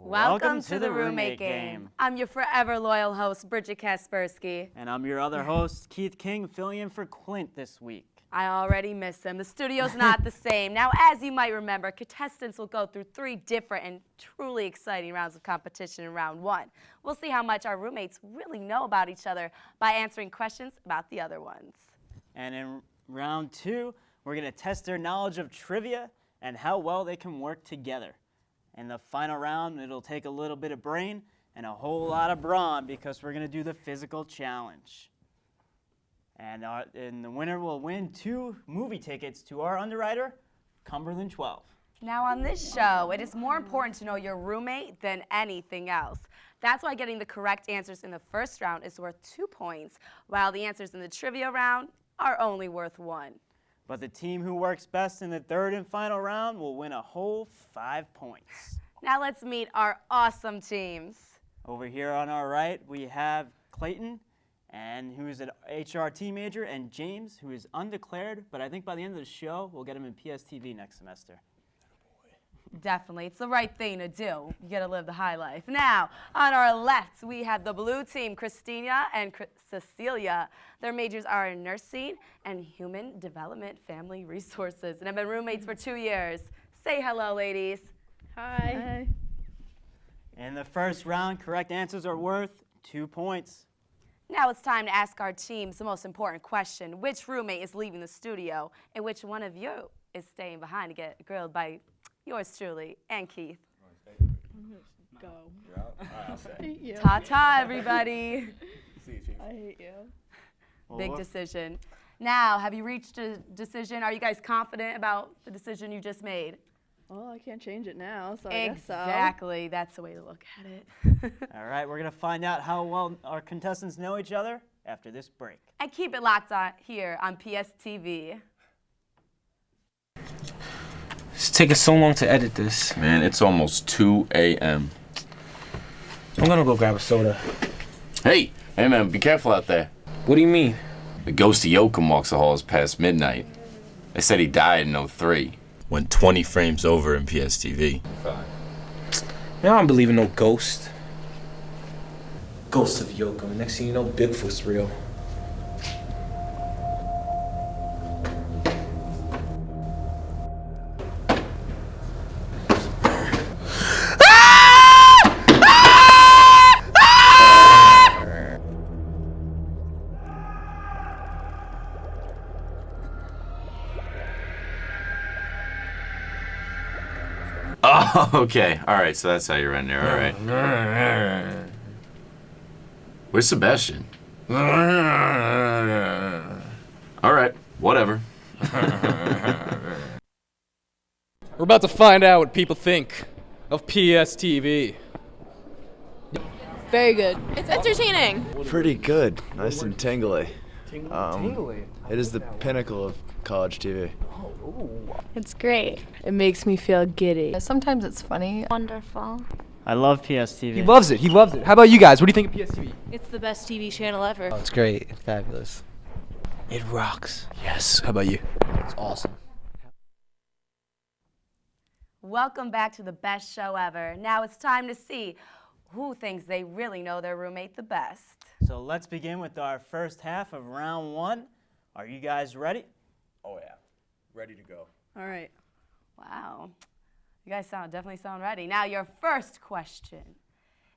Welcome to the Roommate Game. I'm your forever loyal host, Bridget Kaspersky. And I'm your other host, Keith King, filling in for Clint this week. I already miss him. The studio's not the same. Now, as you might remember, contestants will go through 3 different and truly exciting rounds of competition in round 1. We'll see how much our roommates really know about each other by answering questions about the other ones. And in round 2, we're going to test their knowledge of trivia and how well they can work together. In the final round, it'll take a little bit of brain and a whole lot of brawn because we're going to do the physical challenge. And the winner will win 2 movie tickets to our underwriter, Cumberland 12. Now on this show, it is more important to know your roommate than anything else. That's why getting the correct answers in the first round is worth 2 points, while the answers in the trivia round are only worth 1. But the team who works best in the third and final round will win a whole 5 points. Now let's meet our awesome teams. Over here on our right, we have Clayton, and who is an HRT major, and James, who is undeclared, but I think by the end of the show, we'll get him in PSTV next semester. Definitely. It's the right thing to do. You gotta live the high life. Now, on our left, we have the blue team, Christina and Cecilia. Their majors are in nursing and human development family resources, and have been roommates for 2 years. Say hello, ladies. Hi. In the first round, correct answers are worth 2 points. Now it's time to ask our teams the most important question. Which roommate is leaving the studio, and which one of you is staying behind to get grilled by yours truly and Keith? Go. You're out? All right, I'll say. I hate you. Ta-ta, everybody. See you, Chief. I hate you. Big decision. Now, have you reached a decision? Are you guys confident about the decision you just made? Well, I can't change it now, so I guess so. Exactly. That's the way to look at it. All right, we're going to find out how well our contestants know each other after this break. And keep it locked on here on PSTV. It's taking so long to edit this. Man, it's almost 2 a.m. I'm gonna go grab a soda. Hey man, be careful out there. What do you mean? The ghost of Yoakum walks the halls past midnight. They said he died in '03. Went 20 frames over in PSTV. Man, I don't believe in no ghost. Ghost of Yoakum. Next thing you know, Bigfoot's real. Oh, okay. All right, so that's how you're in there. All right. Where's Sebastian? All right, whatever. We're about to find out what people think of PSTV. Very good. It's entertaining. Pretty good. Nice and tingly. It is the pinnacle of college TV. It's great. It makes me feel giddy. Sometimes it's funny. Wonderful. I love PSTV. He loves it. He loves it. How about you guys? What do you think of PSTV? It's the best TV channel ever. Oh, it's great. It's fabulous. It rocks. Yes. How about you? It's awesome. Welcome back to the best show ever. Now it's time to see who thinks they really know their roommate the best. So let's begin with our first half of round 1. Are you guys ready? Oh yeah, ready to go. All right. Wow. You guys definitely sound ready. Now your first question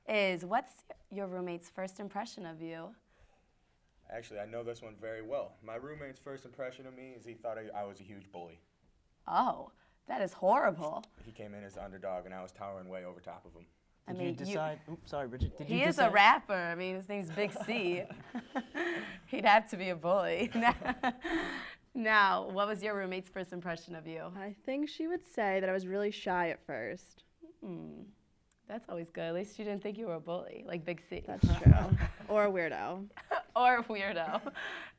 is, what's your roommate's first impression of you? Actually, I know this one very well. My roommate's first impression of me is he thought I was a huge bully. Oh, that is horrible. He came in as the underdog, and I was towering way over top of him. Did you decide? Oops, sorry, Bridget. Did you He is decide? a rapper. I mean, his name's Big C. He'd have to be a bully. Now, what was your roommate's first impression of you? I think she would say that I was really shy at first. That's always good. At least she didn't think you were a bully, like Big C. That's true. Or a weirdo. Or a weirdo.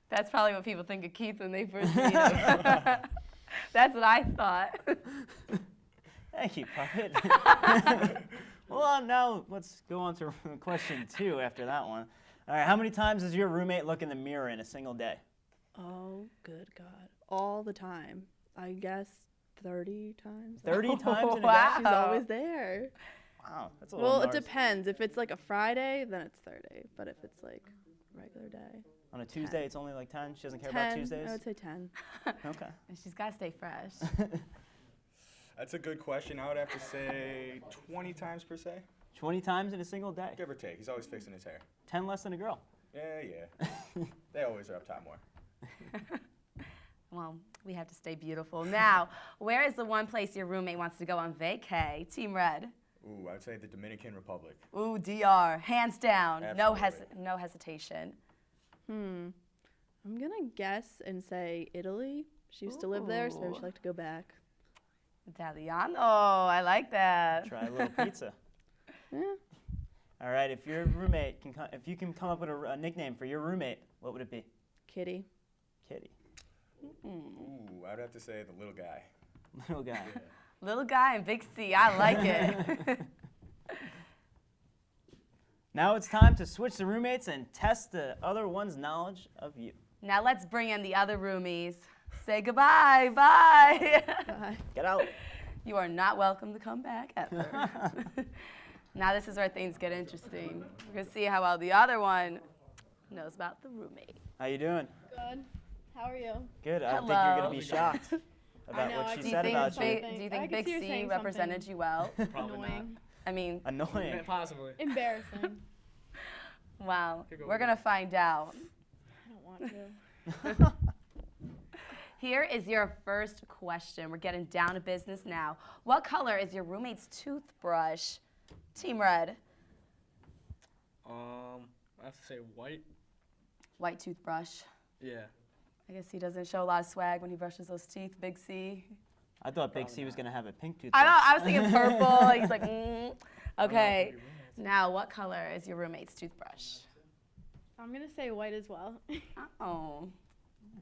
That's probably what people think of Keith when they first meet him. That's what I thought. Thank you, Puppet. Well, now let's go on to question 2 after that one. All right, how many times does your roommate look in the mirror in a single day? Oh, good God. All the time. I guess 30 times. 30 times in a day? Wow. She's always there. Wow, that's a little Well, it gnarls. depends. If it's like a Friday, then it's 30. But if it's like regular day, On a Tuesday, it's only like 10. She doesn't care 10. about Tuesdays. I would say 10. Okay. And she's got to stay fresh. That's a good question. I would have to say 20 times per se, 20 times in a single day. give or take. He's always fixing his hair. 10 less than a girl. Yeah. They always are up top more. Well, we have to stay beautiful. Now, where is the one place your roommate wants to go on vacay? Team Red. Ooh, I'd say the Dominican Republic. Ooh, DR. Hands down. Absolutely. No hesitation. I'm gonna guess and say Italy. She used to live there, so maybe she'd like to go back. Italiano. I like that. Try a little pizza. Yeah. All right, if your roommate if you can come up with a nickname for your roommate, what would it be? Kitty. Kitty. Ooh, I'd have to say the little guy. Little guy. Little guy and big C. I like it. Now it's time to switch the roommates and test the other one's knowledge of you. Now let's bring in the other roomies. Say goodbye. Bye. Bye. Get out. You are not welcome to come back ever. Now this is where things get interesting. We're gonna see how well the other one knows about the roommate. How you doing? Good. How are you? Good. I think Hello. you're gonna be shocked about know, what I she can said see about something. you. Do you I think can Big see her C saying represented something. you well? Annoying. I mean, Annoying. Possibly. Embarrassing. wow. Could go We're with gonna find out. I don't want to. Here is your first question. We're getting down to business now. What color is your roommate's toothbrush? Team Red. I have to say white. White toothbrush. Yeah. I guess he doesn't show a lot of swag when he brushes those teeth, Big C. I thought Big C was gonna have a pink toothbrush. I know, I was thinking purple. He's like, Okay. Now, what color is your roommate's toothbrush? I'm gonna say white as well. Oh. All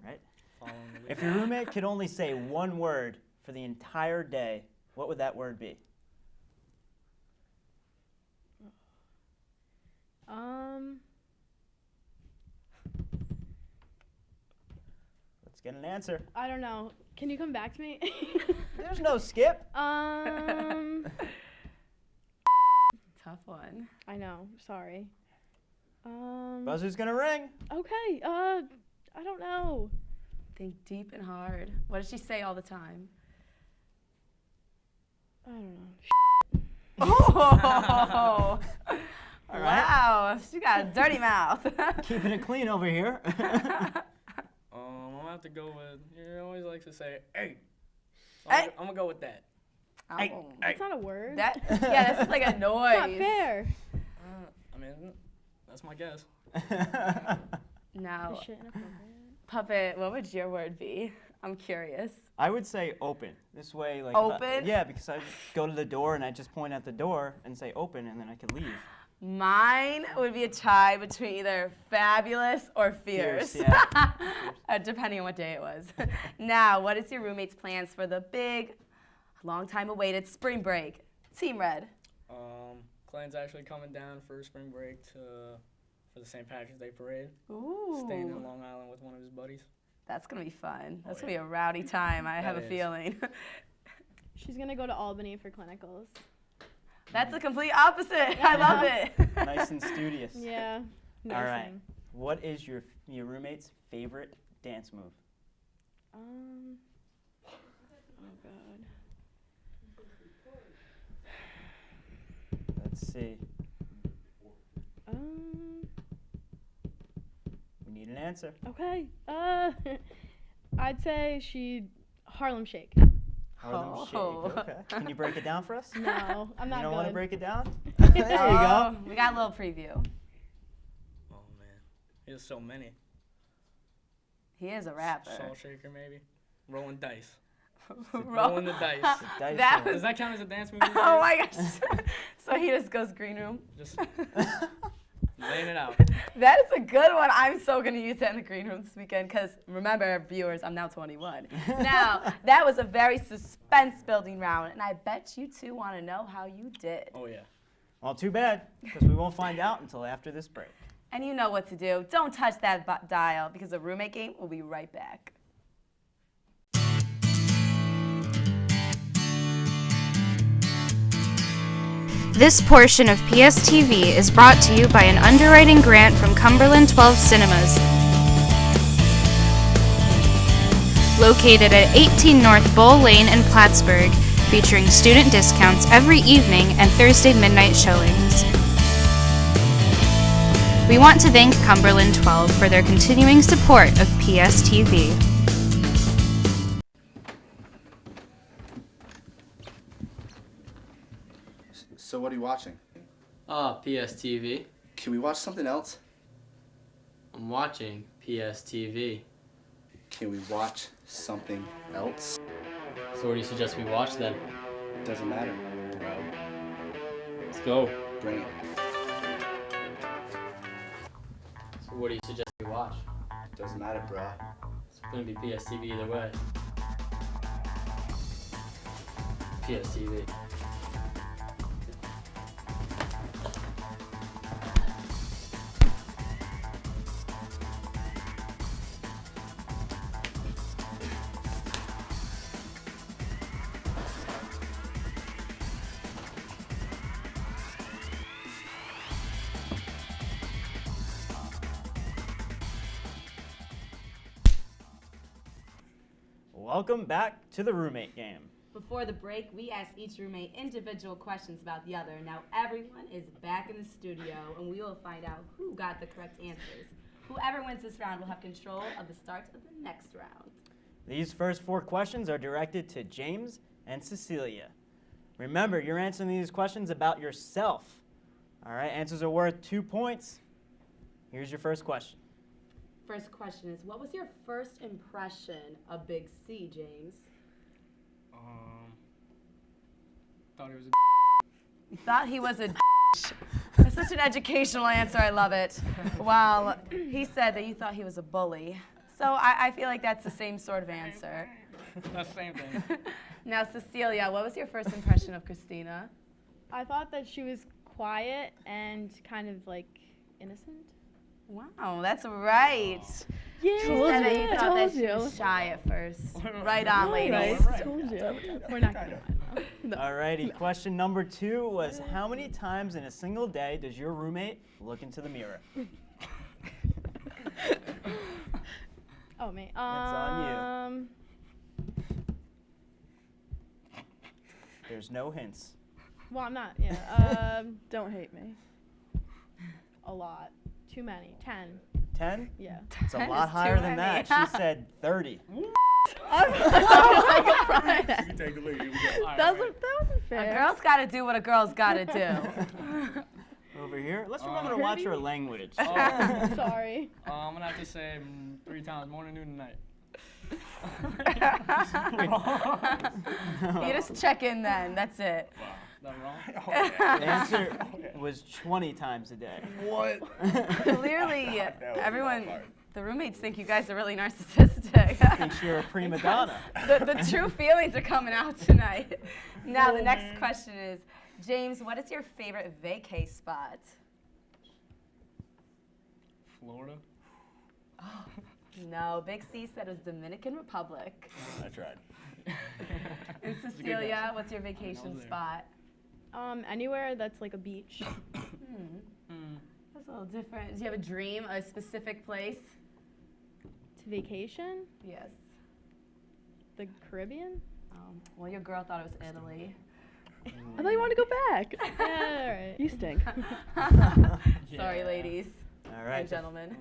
right. Following the lead. If your roommate could only say one word for the entire day, what would that word be? Let's get an answer. I don't know. Can you come back to me? There's no skip. Tough one. I know. Sorry. Buzzer's gonna ring. Okay. I don't know. Think deep and hard. What does she say all the time? I don't know. Oh! All right. Wow, she got a dirty mouth. Keeping it clean over here. I'm gonna have to go with. You always like to say, "Hey." So Hey. I'm gonna go with that. Oh. That's not a word. That, yeah, that's just like a noise. It's not fair. I mean, that's my guess. Now, Shit inappropriate. Puppet, what would your word be? I'm curious. I would say open. This way, like Open? yeah, because I go to the door and I just point at the door and say open, and then I could leave. Mine would be a tie between either fabulous or fierce. Fierce, yeah. Depending on what day it was. Now, what is your roommate's plans for the big, long time awaited spring break? Team Red. Clayton's actually coming down for spring break for the St. Patrick's Day parade. Ooh. Staying in Long Island with one of his buddies. That's going to be fun. That's Oh, going to be a rowdy time, I have a is. feeling. She's gonna go to Albany for clinicals. That's the complete opposite. I love it. Nice and studious. Yeah. All right. nursing. What is your roommate's favorite dance move? Oh God. Let's see. We need an answer. Okay. I'd say she Harlem Shake. Harlem Shake. Oh. Okay. Can you break it down for us? No, I'm not You don't good. want to break it down? There you go. Oh, we got a little preview. Oh man, he has so many. He is a rapper. Salt shaker maybe. Rolling dice. Roll- Rolling the dice. Dice That roll. Does that count as a dance move? Oh my gosh. So he just goes green room. Just laying it out. That is a good one. I'm so going to use that in the green room this weekend because remember, viewers, I'm now 21. Now, that was a very suspense-building round, and I bet you two want to know how you did. Oh yeah. Well, too bad, because we won't find out until after this break. And you know what to do. Don't touch that dial because the roommate game will be right back. This portion of PSTV is brought to you by an underwriting grant from Cumberland 12 Cinemas, located at 18 North Bull Lane in Plattsburgh, featuring student discounts every evening and Thursday midnight showings. We want to thank Cumberland 12 for their continuing support of PSTV. So what are you watching? PSTV. Can we watch something else? I'm watching PSTV. Can we watch something else? So what do you suggest we watch then? Doesn't matter, bro. Let's go. Bring it. So what do you suggest we watch? Doesn't matter, bro. It's gonna be PSTV either way. PSTV. Welcome back to the roommate game. Before the break, we asked each roommate individual questions about the other. Now everyone is back in the studio, and we will find out who got the correct answers. Whoever wins this round will have control of the start of the next round. These first 4 questions are directed to James and Cecilia. Remember, you're answering these questions about yourself. All right, answers are worth 2 points. Here's your first question. First question is, what was your first impression of Big C, James? Thought he was a You thought he was a That's such an educational answer. I love it. While he said that you thought he was a bully. So I feel like that's the same sort of answer. That's the same thing. Now, Cecilia, what was your first impression of Christina? I thought that she was quiet and kind of like innocent. Wow, that's right. Yeah, She said that you thought that she was shy at first. Right on, ladies. Told you. We're not gonna lie. Alrighty, question number 2 was, how many times in a single day does your roommate look into the mirror? Oh, man. That's on There's no hints. Well, I'm not. Yeah. Don't hate me. A lot. Too many. 10. 10? Yeah. It's a 10 lot is too higher than many. that. She said 30. You can take the lead. Here we go. That wasn't A fair. girl's got to do what a girl's got to do. Over here. Let's remember to watch our language. Sorry. I'm gonna have to say 3 times, morning, noon, and night. You just check in then. That's it. Is that wrong? The answer was 20 times a day. What? Clearly, That was everyone, hard. the roommates think you guys are really narcissistic. Thinks you're a prima donna. the true feelings are coming out tonight. Now, the next question is, James, what is your favorite vacay spot? Florida. No, Big C said it was Dominican Republic. I tried. And Cecilia, what's your vacation spot? Anywhere that's like a beach. That's a little different. Do you have a dream, a specific place? To vacation? Yes. The Caribbean? Well, your girl thought it was Italy. I thought you wanted to go back. Yeah, alright. You stink. Sorry, ladies All right. and gentlemen.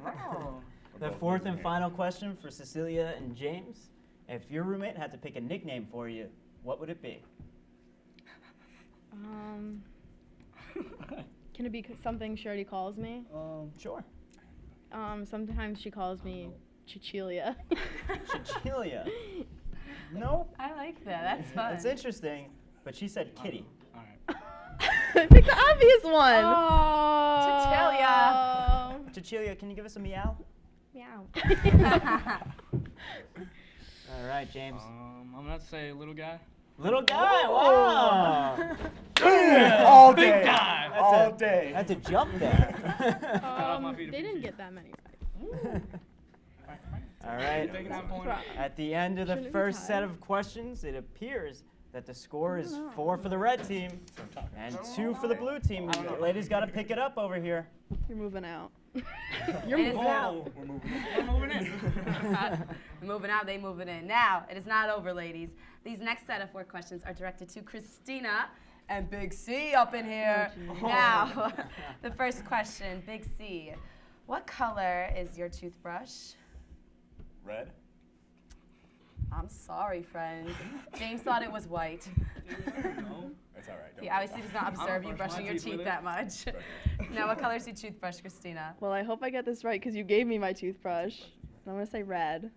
The 4th and final question for Cecilia and James. If your roommate had to pick a nickname for you, what would it be? Can it be something she already calls me? Sure. Sometimes she calls me Cecilia. Cecilia. No, I like that. That's fun. that's interesting. But she said kitty. All right. Pick the obvious one. Cecilia. Cecilia, can you give us a meow? Meow. All right, James. I'm gonna have to say little guy. Little guy. Wow. All day. Big guy. All day. That's a jump there. off my feet a They few didn't feet. get that many right. All right. Taking that point. At the end of the Shouldn't it be first set tied? of questions, it appears that the score is 4 for the red team and 2 for the blue team. Ladies got to pick it up over here. You're moving out. You're moving out. We're moving. We're moving in. Moving out, they moving in. Now, it is not over, ladies. These next set of 4 questions are directed to Christina and Big C up in here. Now, the first question, Big C. What color is your toothbrush? Red. I'm sorry, friend. James thought it was white. No. That's all right. He obviously does not observe you brush my brushing your teeth with teeth it. that much. Now, what color is your toothbrush, Christina? Well, I hope I get this right because you gave me my toothbrush. I'm going to say red.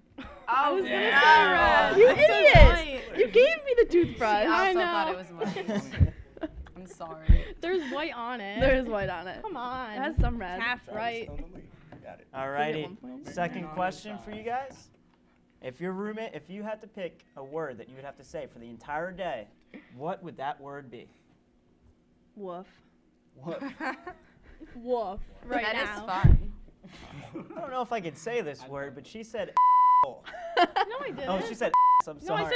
Oh, Yeah. You That's so idiot! white. You gave me the toothbrush. I also know. thought it was white. I'm sorry. There's white on it. There is white on it. Come on. It has some red. It's half Travis right. still in the lead. Got it. Alrighty. 1 point? Second question for you guys. If you had to pick a word that you would have to say for the entire day, what would that word be? Woof. What? Woof. Right That is now. fun. I don't know if I could say this word, but she said. No, I didn't. Oh, she said. I'm No, sorry. I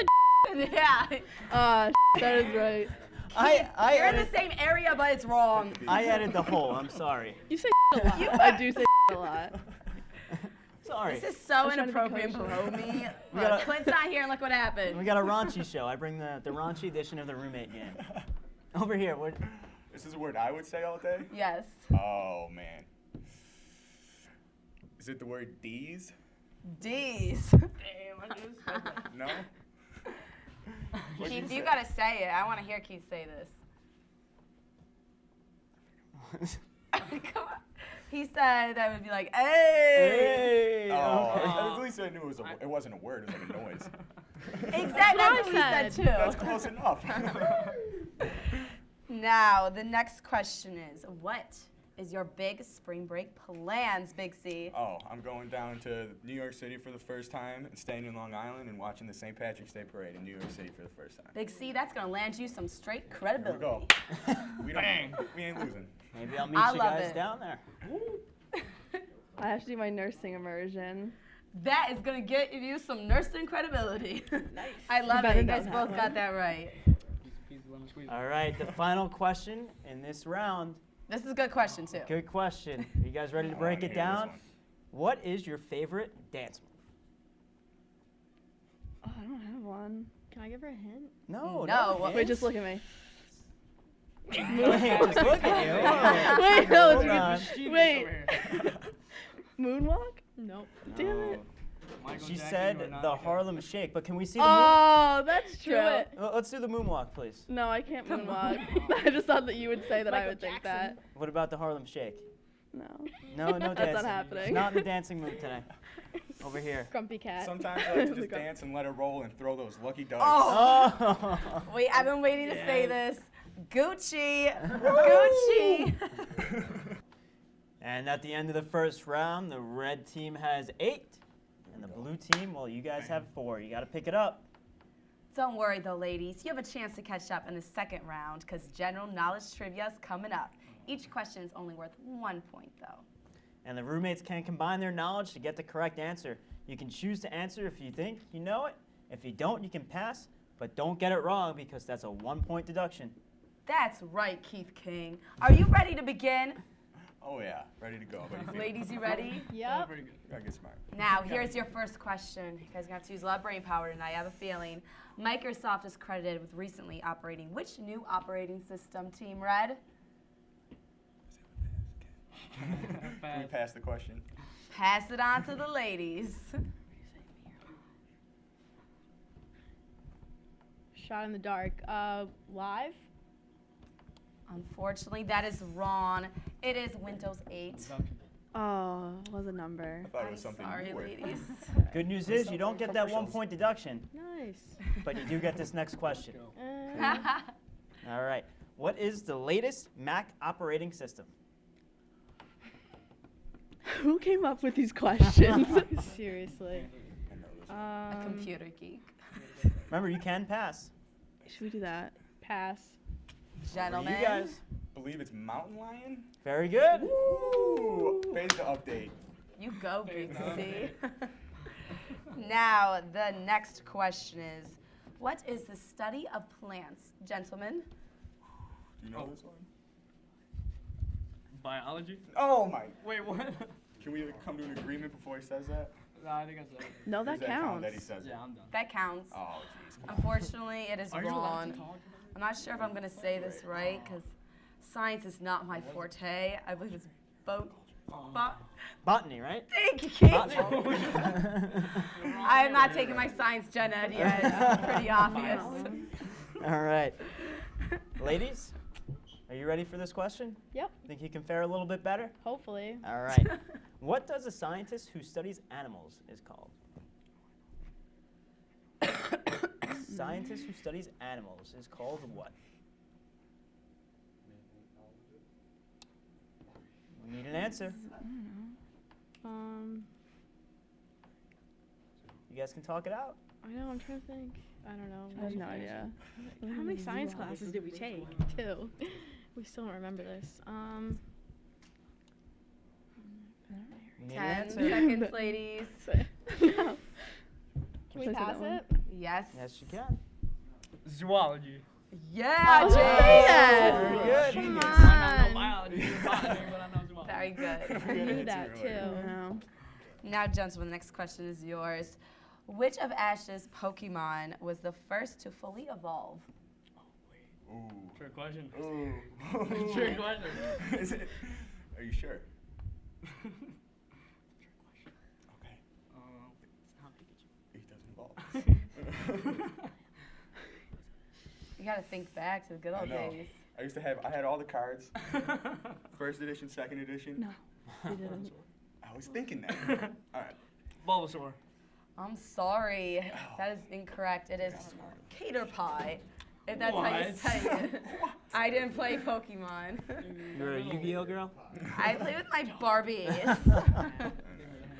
said Yeah. That is right. I You're in added, the same area, but it's wrong. I added the whole. I'm sorry. You say a lot. I do say a lot. Sorry. This is so I'm trying to be inappropriate kosher. below me. We Look, gotta- Clint's not here, and look what happened. We got a raunchy show. I bring the raunchy edition of the roommate game. Over here. What? This is a word I would say all day. Yes. Oh man. Is it the word D's? D's. Damn, I just said that. No. What'd Keith, you you say? gotta say it. I want to hear Keith say this. Come on. He said that would be like, hey. Hey. Oh, okay. at least I knew it wasn't a word. It was like a noise. Exactly. That's what he said too. That's close enough. Now, the next question is, what is your big spring break plans, Big C? Oh, I'm going down to New York City for the first time and staying in Long Island and watching the St. Patrick's Day Parade in New York City for the first time. Big C, that's gonna land you some straight Here we credibility. go. We ain't losing. Maybe I'll meet I you love guys it. down there. I have to do my nursing immersion. That is gonna get you some nursing credibility. Nice. I love better it. You know guys that both one. got that right. Piece of lemon squeeze. All right. The final question in this round. This is a good question too. Good question. Are you guys ready to break it down? What is your favorite dance move? Oh, I don't have one. Can I give her a hint? No. No. Wait, just look at me. Wait, just look at you. Wait, no, Hold it's on. wait. Moonwalk? Nope. Damn it. Michael She Jackson, said you are not the a hero. Harlem Shake, but can we see the Oh, that's true. it. Let's do the moonwalk, please. No, I can't moonwalk. I just thought that you would say that I Michael would think Jackson. that. What about the Harlem Shake? No. No, no dancing. That's not happening. Not in the dancing mood today. Over here. Grumpy cat. Sometimes I like to just dance and let it roll and throw those lucky dice. Oh. Wait, I've been waiting to say this. Gucci. Gucci. And at the end of the first round, the red team has 8, and the blue team, well, you guys have 4. You got to pick it up. Don't worry though, ladies. You have a chance to catch up in the second round because general knowledge trivia is coming up. Each question is only worth 1 point though. And the roommates can combine their knowledge to get the correct answer. You can choose to answer if you think you know it. If you don't, you can pass, but don't get it wrong because that's a 1-point deduction. That's right, Keith King. Are you ready to begin? Oh yeah, ready to go. How about you feel? Ladies, you ready? Yep. Pretty good. Gotta get smart. Now, here's your first question. You guys are going to have to use a lot of brain power tonight, I have a feeling. Microsoft is credited with recently operating which new operating system, Team Red? Can we pass the question? Pass it on to the ladies. Shot in the dark. Live? Unfortunately, that is wrong. It is Windows 8. Oh, what was a number? I thought it I'm was something sorry, newer. ladies. Good news is you don't get that Commercials. 1-point deduction, Nice. but you do get this next question. Uh, All right. What is the latest Mac operating system? Who came up with these questions? seriously. A computer geek. Remember, you can pass. Should we do that? Pass. Gentlemen. You guys. Believe it's Mountain Lion. Very good. Woo! Phase the update. You go, Big C. Now, the next question is, What is the study of plants? Gentlemen? Do you know this one? Biology? Oh my. Wait, what? Can we come to an agreement before he says that? No, I think I said it. No, that Does count counts. that he says Yeah, it? I'm done. That counts. Oh, jeez. Unfortunately, it is Are you allowed wrong. to talk? I'm not sure if I'm going to say this right because science is not my forte. I believe it's Botany, right? Thank you, Kate. Botany. I am not taking my science gen ed yet. It's pretty obvious. All right. Ladies, are you ready for this question? Yep. Think you can fare a little bit better? Hopefully. All right. What does a scientist who studies animals is called? Scientist who studies animals is called what? We need an answer. You guys can talk it out. I know, I'm trying to think. I don't know. I have no idea. How many science classes did we take? 2. We still don't remember this. We need 10 an answer. seconds, ladies. Can we Should I say pass that one? it? Yes. Yes, you can. Zoology. Yeah, Oh, Jay. yeah. Very good. Come I know on. biology, botany, but I know zoology. Very good. I knew that too. No. Now, gentlemen, the next question is yours. Which of Ash's Pokemon was the first to fully evolve? Ooh. Trick question. Ooh. Trick question. Is it? Are you sure? Okay. It's not Pikachu. He doesn't evolve. You gotta think back to the good I old know. days. I had all the cards. First edition, second edition. No. You didn't. I was thinking that. All right. Bulbasaur. I'm sorry. That is incorrect. It is Cater Pie, if that's how you What? say it. I didn't play Pokemon. You're a Yu-Gi-Oh girl? I play with my Barbies.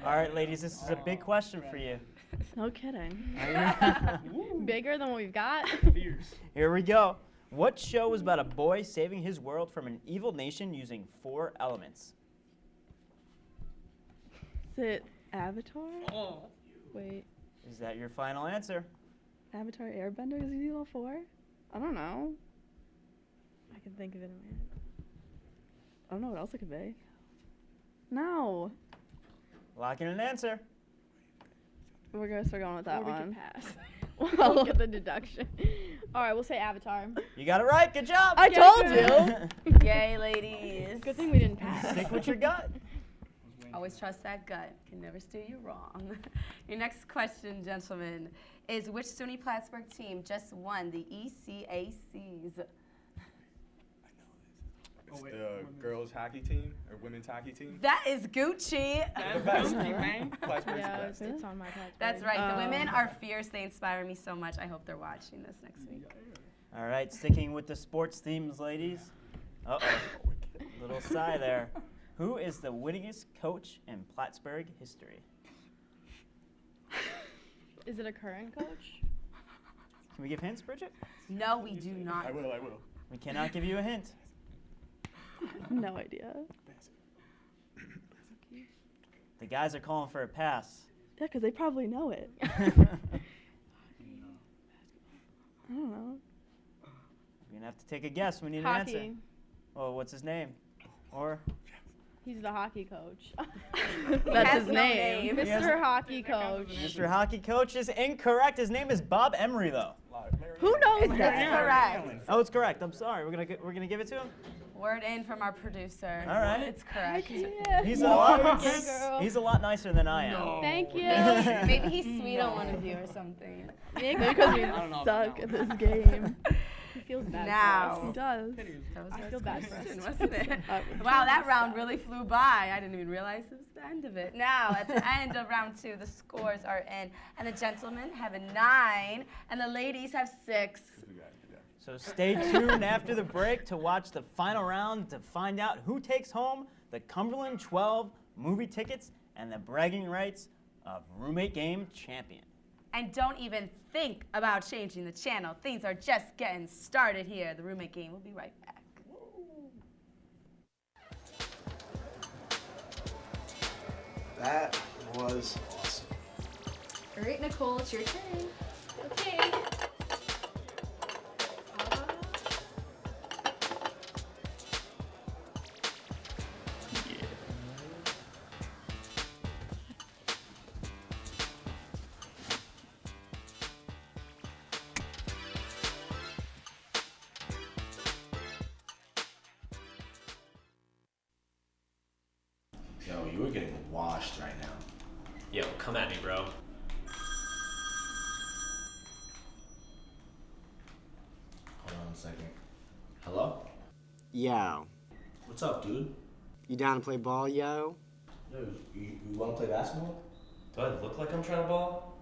All right, ladies, this is a big question for you. No kidding. Bigger than what we've got? Fierce. Here we go. What show was about a boy saving his world from an evil nation using 4 elements? Is it Avatar? Oh. Wait. Is that your final answer? Avatar Airbender? Is he all 4? I don't know. I can think of it in my head. I don't know what else it could be. No. Lock in an answer. We're going to start going with that Or we one. could pass. We'll get the deduction. All right, we'll say Avatar. You got it right. Good job. I told you. Yay, ladies. Good thing we didn't pass. Stick with your gut. Always trust that gut. Can never steer you wrong. Your next question, gentlemen, is which SUNY Plattsburgh team just won the ECACs? It's the girls hockey team or women's hockey team. That is Gucci. The best. man. Plattsburgh's Yeah, the it's, best. it's on my Plattsburgh. That's right. The women are fierce. They inspire me so much. I hope they're watching this next week. All right, sticking with the sports themes, ladies. Uh-oh. Little sigh there. Who is the winningest coach in Plattsburgh history? Is it a current coach? Can we give hints, Bridget? No, we do not. I will. We cannot give you a hint. No idea. The guys are calling for a pass. Yeah, because they probably know it. I don't know. You're going to have to take a guess. We need an answer. Hockey. Oh, what's his name? Or He's the hockey coach. That's has his no name. name. Mr. Hockey Coach. Mr. Hockey Coach is incorrect. His name is Bob Emery, though. Who knows It's that? correct. Oh, it's correct. I'm sorry. We're gonna give it to him. Word in from our producer. All right. It's correct. He's a lot. Yeah, girl. He's a lot nicer than I am. Thank you. Maybe he's sweet on one of you or something. Maybe because we don't know suck about at this game. He feels bad Now. for He us. does. That was I our feel bad for question, us. wasn't it? would Wow, that round really flew by. I didn't even realize it was the end of it. Now, at the end of round 2, the scores are in, and the gentlemen have a 9, and the ladies have 6. So stay tuned after the break to watch the final round to find out who takes home the Cumberland 12 movie tickets and the bragging rights of Roommate Game champion. And don't even think about changing the channel. Things are just getting started here. The Roommate Game will be right back. That was awesome. All right, Nicole, it's your turn. Okay. Dude, we're getting washed right now. Yo, come at me, bro. Hold on a second. Hello? Yo, What's up, dude? you down to play ball, yo? Dude, you want to play basketball? Do I look like I'm trying to ball?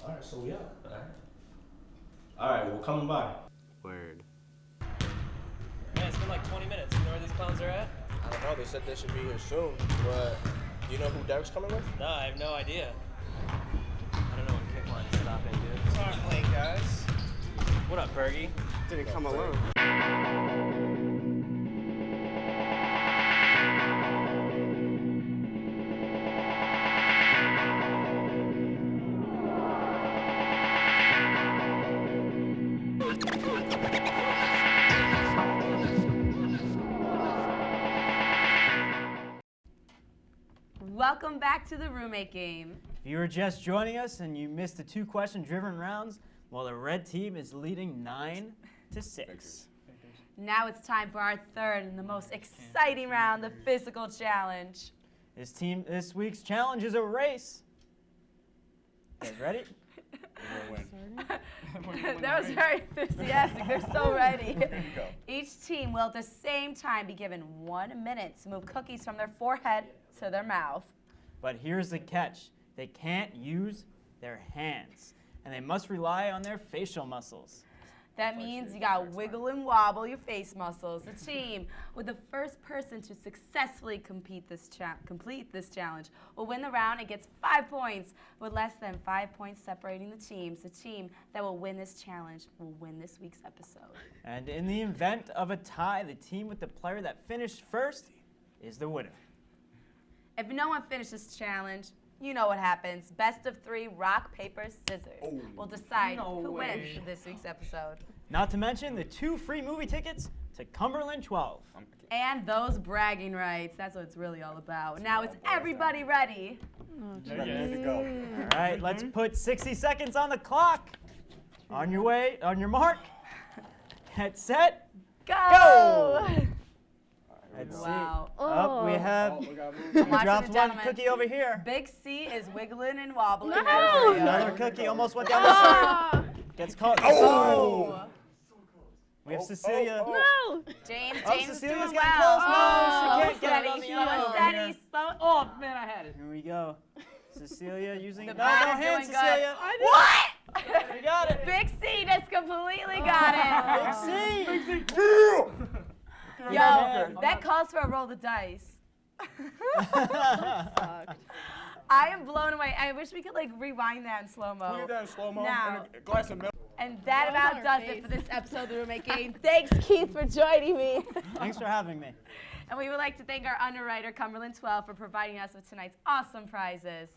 Alright, so yeah. Alright. Alright, we're coming by. Word. Man, it's been like 20 minutes. You know where these clowns are at? I don't know. They said they should be here soon. But do you know who Derek's coming with? No, I have no idea. I don't know when kick line is stopping, dude. Sorry, late, guys. What up, Bergie? Didn't come alone. Welcome back to the roommate game. If you were just joining us and you missed the 2-question driven rounds, well, the red team is leading 9-6. Now it's time for our third and the most exciting round, the physical challenge. This week's challenge is a race. You guys ready? That was very enthusiastic. They're so ready. Go. Each team will at the same time be given 1 minute to move cookies from their forehead to their mouth. But here's the catch. They can't use their hands, and they must rely on their facial muscles. That means you gotta wiggle and wobble your face muscles. The team with the first person to successfully complete this challenge will win the round and gets 5 points. With less than 5 points separating the teams, the team that will win this challenge will win this week's episode. And in the event of a tie, the team with the player that finished first is the winner. If no one finishes this challenge, you know what happens. Best of 3, rock, paper, scissors will decide who wins this week's episode. Not to mention the 2 free movie tickets to Cumberland 12. And those bragging rights. That's what it's really all about. Now is everybody ready? Ready to go. All right, let's put 60 seconds on the clock. On your way, on your mark. Get set. Go! Let's Wow. see. Up, we have. I'm We watching dropped the one gentleman. cookie over here. Big C is wiggling and wobbling. No! Another cookie almost went down the shirt. Gets caught. Oh! We have Cecilia. No! James Oh, is Cecilia's doing getting well. close. No, she can't get it steady, on the slow, other steady, here. slow. Oh, man, I had it. Here we go. Cecilia using The no back is hands, doing good. Cecilia. What? You got it. Big C just completely got it. Big C. Yo, that calls for a roll the dice. I am blown away. I wish we could like rewind that in slow-mo. Look at that in slow-mo. Now. And a glass of milk. And that Blows on about our does face. it for this episode of the Roommate Game. Thanks, Keith, for joining me. Thanks for having me. And we would like to thank our underwriter, Cumberland 12, for providing us with tonight's awesome prizes.